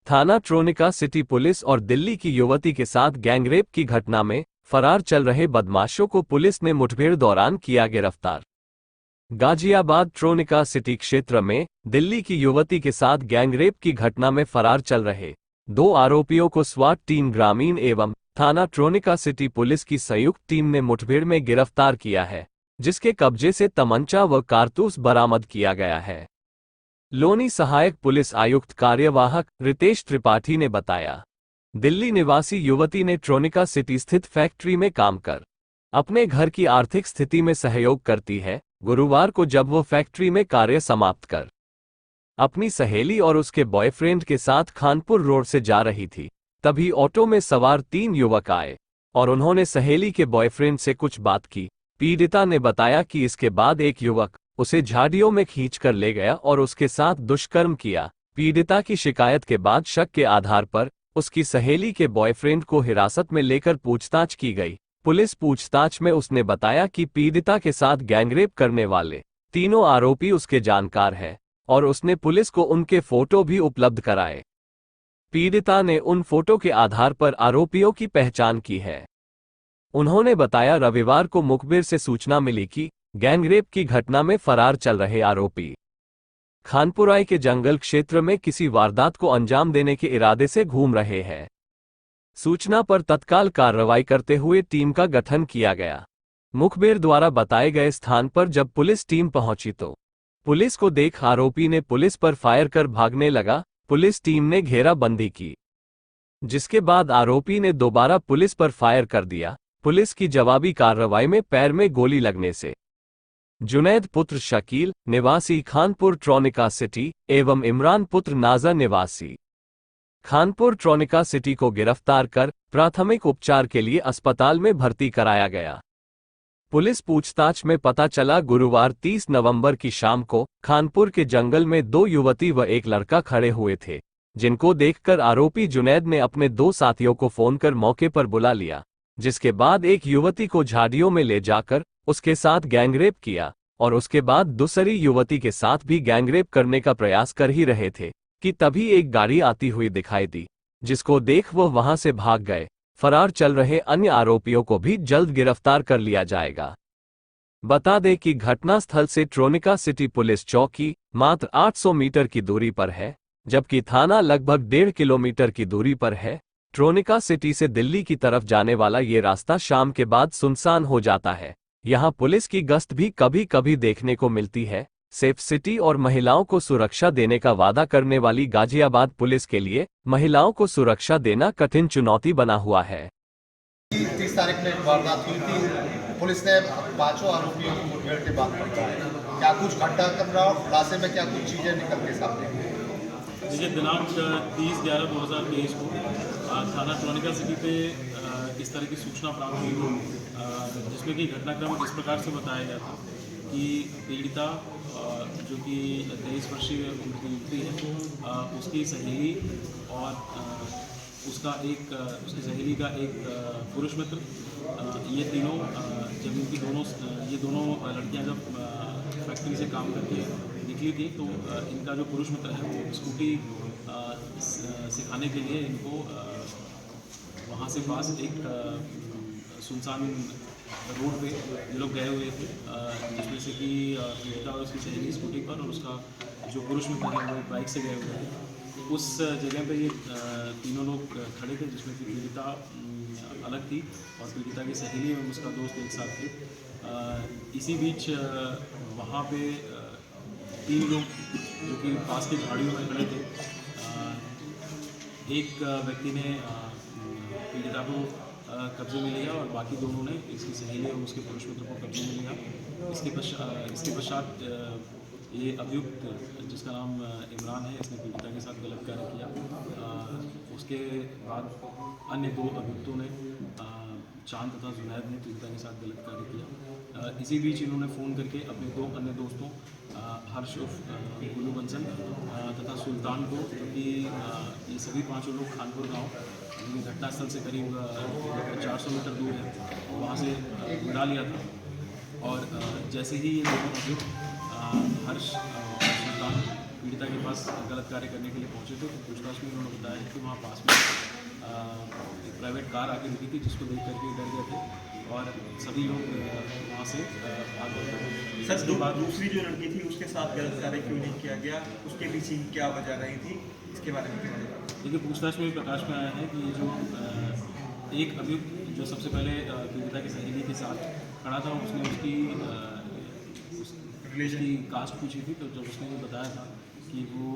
थाना Tronica city police और दिल्ली की युवती के साथ गैंगरेप की घटना में फरार चल रहे बदमाशों को पुलिस ने मुठभेड़ दौरान किया गिरफ्तार। गाजियाबाद ट्रोनिका सिटी क्षेत्र में दिल्ली की युवती के साथ गैंगरेप की घटना में फरार चल रहे 2 आरोपियों को स्वाट टीम ग्रामीण एवं थाना ट्रोनिका सिटी पुलिस की संयुक्त टीम ने मुठभेड़ में गिरफ्तार किया है, जिसके कब्जे से तमंचा व कारतूस बरामद किया गया है। लोनी सहायक पुलिस आयुक्त कार्यवाहक रितेश त्रिपाठी ने बताया, दिल्ली निवासी युवती ने ट्रोनिका सिटी स्थित फैक्ट्री में काम कर अपने घर की आर्थिक स्थिति में सहयोग करती है। गुरुवार को जब वो फैक्ट्री में कार्य समाप्त कर अपनी सहेली और उसके बॉयफ्रेंड के साथ खानपुर रोड से जा रही थी, तभी ऑटो में सवार 3 युवक आए और उन्होंने सहेली के बॉयफ्रेंड से कुछ बात की। पीड़िता ने बताया कि इसके बाद एक युवक उसे झाड़ियों में खींचकर ले गया और उसके साथ दुष्कर्म किया। पीड़िता की शिकायत के बाद शक के आधार पर उसकी सहेली के बॉयफ्रेंड को हिरासत में लेकर पूछताछ की गई। पुलिस पूछताछ में उसने बताया कि पीड़िता के साथ गैंगरेप करने वाले तीनों आरोपी उसके जानकार हैं और उसने पुलिस को उनके फोटो भी उपलब्ध कराए। पीड़िता ने उन फोटो के आधार पर आरोपियों की पहचान की है। उन्होंने बताया, रविवार को मुखबिर से सूचना मिली कि गैंगरेप की घटना में फरार चल रहे आरोपी खानपुराई के जंगल क्षेत्र में किसी वारदात को अंजाम देने के इरादे से घूम रहे हैं। सूचना पर तत्काल कार्रवाई करते हुए टीम का गठन किया गया। मुखबिर द्वारा बताए गए स्थान पर जब पुलिस टीम पहुंची तो पुलिस को देख आरोपी ने पुलिस पर फायर कर भागने लगा। पुलिस टीम ने घेराबंदी की, जिसके बाद आरोपी ने दोबारा पुलिस पर फायर कर दिया। पुलिस की जवाबी कार्रवाई में पैर में गोली लगने से जुनैद पुत्र शकील निवासी खानपुर ट्रोनिका सिटी एवं इमरान पुत्र नाजा निवासी खानपुर ट्रोनिका सिटी को गिरफ्तार कर प्राथमिक उपचार के लिए अस्पताल में भर्ती कराया गया। पुलिस पूछताछ में पता चला, गुरुवार 30 नवंबर की शाम को खानपुर के जंगल में 2 युवती व एक लड़का खड़े हुए थे, जिनको देखकर आरोपी जुनैद ने अपने 2 साथियों को फोन कर मौके पर बुला लिया, जिसके बाद एक युवती को झाड़ियों में ले जाकर उसके साथ गैंगरेप किया और उसके बाद दूसरी युवती के साथ भी गैंगरेप करने का प्रयास कर ही रहे थे कि तभी एक गाड़ी आती हुई दिखाई दी, जिसको देख वह वहां से भाग गए। फरार चल रहे अन्य आरोपियों को भी जल्द गिरफ्तार कर लिया जाएगा। बता दें कि घटनास्थल से ट्रोनिका सिटी पुलिस चौकी मात्र 800 मीटर की दूरी पर है, जबकि थाना लगभग 1.5 किलोमीटर की दूरी पर है। ट्रोनिका सिटी से दिल्ली की तरफ जाने वाला ये रास्ता शाम के बाद सुनसान हो जाता है। यहाँ पुलिस की गश्त भी कभी कभी देखने को मिलती है। सेफ सिटी और महिलाओं को सुरक्षा देने का वादा करने वाली गाजियाबाद पुलिस के लिए महिलाओं को सुरक्षा देना कठिन चुनौती बना हुआ है। 30 तारीख में एक वारदात हुई थी। पुलिस ने 5 आरोपियों को मुठभेड़ के बाद पकड़ा है। क्या कुछ घटनाक्रम रहा और खुलासे में क्या कुछ चीजें निकल के सामने आई? देखिए, दिनांक 30/11/2023 को थाना ट्रोनिका सिटी पे इस तरह की सूचना प्राप्त हुई, जिसमें कि घटनाक्रम इस प्रकार से बताया गया था कि पीड़िता जो कि 23 वर्षीय उम्र की युवती है, उसकी सहेली और उसकी सहेली का एक पुरुष मित्र, ये तीनों ये दोनों लड़कियां जब फैक्ट्री से काम करके निकली थी तो इनका जो पुरुष मित्र है वो स्कूटी सिखाने के लिए इनको वहाँ से पास एक सुनसान रोड पे ये लोग गए हुए थे, जिसमें से कि पीड़िता और उसकी सहेली स्कूटी पर और उसका जो पुरुष मित्र है वो बाइक से गए हुए थे। उस जगह पे ये तीनों लोग खड़े थे, जिसमें कि पीड़िता अलग थी और पीड़िता की सहेली और उसका दोस्त एक साथ थे। इसी बीच वहाँ पे 3 लोग जो कि पास की झाड़ियों में खड़े थे, एक व्यक्ति ने पीड़िता को कब्जे में लिया और बाकी दोनों ने इसकी सहेली और उसके पुरुष मित्र को कब्जे में लिया। इसके पश्चात ये अभियुक्त, जिसका नाम इमरान है, इसने पीड़िता के साथ गलत कार्य किया। उसके बाद अन्य 2 अभियुक्तों ने, चांद तथा जुनैद ने, पीड़िता के साथ गलत कार्य किया। इसी बीच इन्होंने फ़ोन करके अपने 2 अन्य दोस्तों हर्ष उर्फ गुल्लू बंसल तथा सुल्तान को, जो कि ये सभी 5 लोग खानपुर गांव घटनास्थल से करीब 400 मीटर दूर है, वहाँ से बुला लिया था। और जैसे ही ये दोनों अभियुक्त हर्ष सुल्तान पीड़िता के पास गलत कार्य करने के लिए पहुंचे थे। तो पूछताछ में उन्होंने बताया कि वहाँ पास में एक प्राइवेट कार आके रुकी थी, जिसको देख करके डर गए थे और सभी लोग वहाँ से भाग गए। सर, दूसरी जो लड़की थी उसके साथ गलत कार्य क्यों नहीं किया गया, उसके पीछे क्या वजह रही थी, इसके बारे में क्या बताएं? देखिए, पूछताछ में प्रकाश में आया है कि ये जो एक अभियुक्त जो सबसे पहले पीड़िता की सहेली के साथ खड़ा था, उसने उसकी कास्ट पूछी थी। तो जब उसने ये बताया था कि वो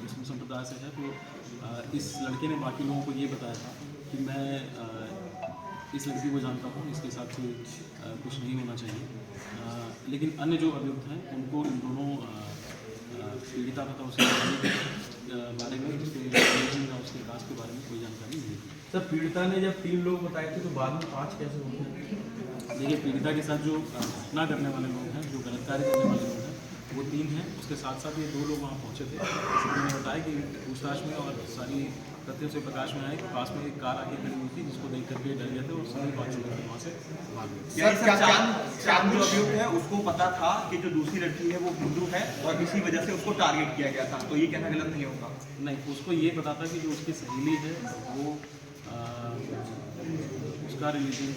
मुस्लिम संप्रदाय से है, तो इस लड़के ने बाकी लोगों को ये बताया था कि मैं इस लड़की को जानता हूँ, इसके साथ कोई कुछ नहीं होना चाहिए। लेकिन अन्य जो अभियुक्त हैं उनको इन दोनों पीड़िता तथा उसके बारे में, उसके कास्ट के बारे में कोई जानकारी नहीं थी। सर, पीड़िता ने जब 3 लोग बताए थे तो बाद में 5 कैसे हो गए? देखिए, पीड़िता के साथ जो घटना करने वाले लोग हैं, जो गलत कार्य करने वाले लोग हैं, वो 3 हैं। उसके साथ साथ ये 2 लोग वहाँ पहुँचे थे। जैसे कि मैंने बताया कि पूछताछ में और सारी तथ्यों से प्रकाश में आया कि पास में एक कार आके खड़ी हुई थी, जिसको देख करके डर गए थे और सभी 5 लोग वहाँ से भाग गए। चांद जो अभियुक्त है उसको पता था कि जो दूसरी लड़की है वो हिंदू है और इसी वजह से उसको टारगेट किया गया था, तो ये कहना गलत नहीं होगा? नहीं, उसको ये पता था कि जो उसकी सहेली है वो उसका रिलीजन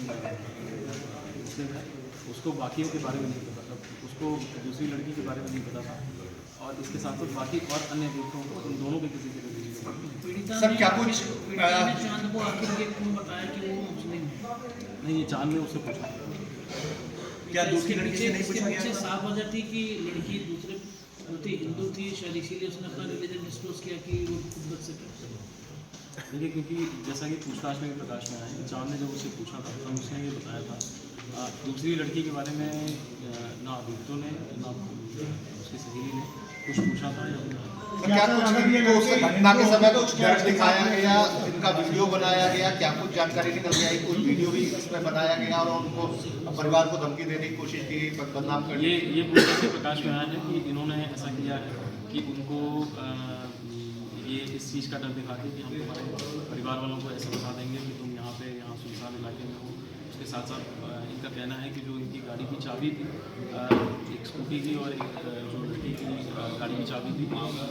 मुस्लिम है। उसको बाकियों के बारे में नहीं पता था, उसको दूसरी लड़की के बारे में नहीं पता था और इसके साथ साथ बाकी और अन्य व्यक्तियों को, उन दोनों के किसी के रिलीजन के बारे में सर क्या कुछ चांद को आखिर ये क्यों बताया कि वो मुस्लिम है? नहीं, ये चांद ने उससे पूछा। क्या दूसरी लड़की से नहीं पूछा गया था? साफ वजह थी कि लड़की दूसरे हिंदू थी शायद, इसीलिए उसने अपना रिलीजन डिस्क्लोज किया कि वो खुद बच सके। देखिए, क्योंकि जैसा कि पूछताछ में भी प्रकाश में आया कि चांद ने जब उससे पूछा था तब उसने ये बताया था दूसरी लड़की के बारे में ना अभियुक्तों ने ना उसकी सहेली ने कुछ पूछा था। क्या कुछ उस घटना के समय कुछ दर्ज दिखाया गया, इनका वीडियो बनाया गया, क्या कुछ जानकारी निकल के आई? कुछ वीडियो भी इसमें बनाया गया और उनको परिवार को धमकी देने की कोशिश की, बदनाम करने? ये पूछताछ से प्रकाश में आया है कि इन्होंने ऐसा किया है कि उनको ये इस चीज़ का डर दिखा के कि हम तुम्हारे परिवार वालों को ऐसे बता देंगे कि तुम यहाँ सुनसान इलाके में हो। उसके साथ साथ इनका कहना है कि जो इनकी गाड़ी की चाबी थी, एक स्कूटी की और एक जो लड़की की गाड़ी की चाबी थी,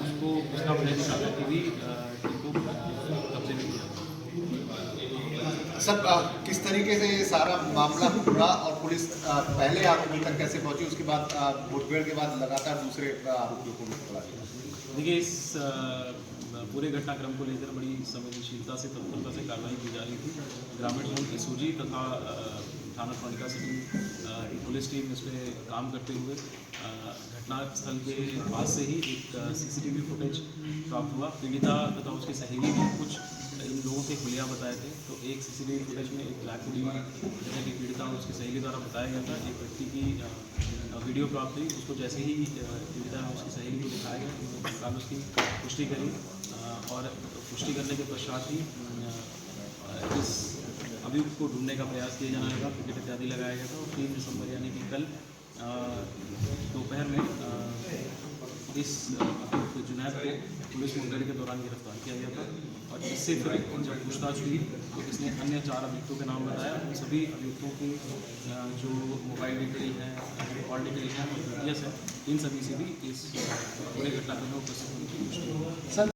उसको उसका भय दिखा करके भी इनको कब्जे में किया। सर किस तरीके से ये सारा मामला हुआ और पुलिस पहले आरोपी तक कैसे पहुंची, उसके बाद मुठभेड़ के बाद लगातार दूसरे आरोपियों को भी पकड़ा गया? देखिए, इस पूरे घटनाक्रम को लेकर बड़ी संवेदनशीलता से, तत्परता से कार्रवाई की जा रही थी। ग्रामीण जोन एसओजी तथा थाना टोनिका सिटी की पुलिस टीम इस पर काम करते हुए घटनास्थल के पास से ही एक सीसीटीवी फुटेज प्राप्त हुआ। पीड़िता तथा उसकी सहेली ने कुछ इन लोगों के खुलिया बताए थे। तो एक सीसीटीवी फुटेज में एक ब्लैक हुडी में, जैसे कि पीड़िता और उसकी सहेली द्वारा बताया गया था, एक व्यक्ति की वीडियो प्राप्त हुई। उसको जैसे ही पीड़िता और उसकी सहेली को दिखाया गया, तत्काल उसकी पुष्टि करी और पुष्टि करने के पश्चात ही इस अभियुक्त को ढूंढने का प्रयास किया जाने लगा। पिकेट इत्यादि लगाया गया था और 3 दिसंबर यानी कि कल दोपहर में इस अभियुक्त जुनैद को पुलिस मुठभेड़ के दौरान गिरफ्तार किया गया था। और इससे फिर जब पूछताछ हुई तो इसने अन्य 4 अभियुक्तों के नाम बताया। उन सभी अभियुक्तों की जो मोबाइल डिटेल है, कॉल डिटेल है और जीपीएस है, इन सभी से भी इस पूरे घटनाक्रम में उपस्थित होने की पुष्टि हुई।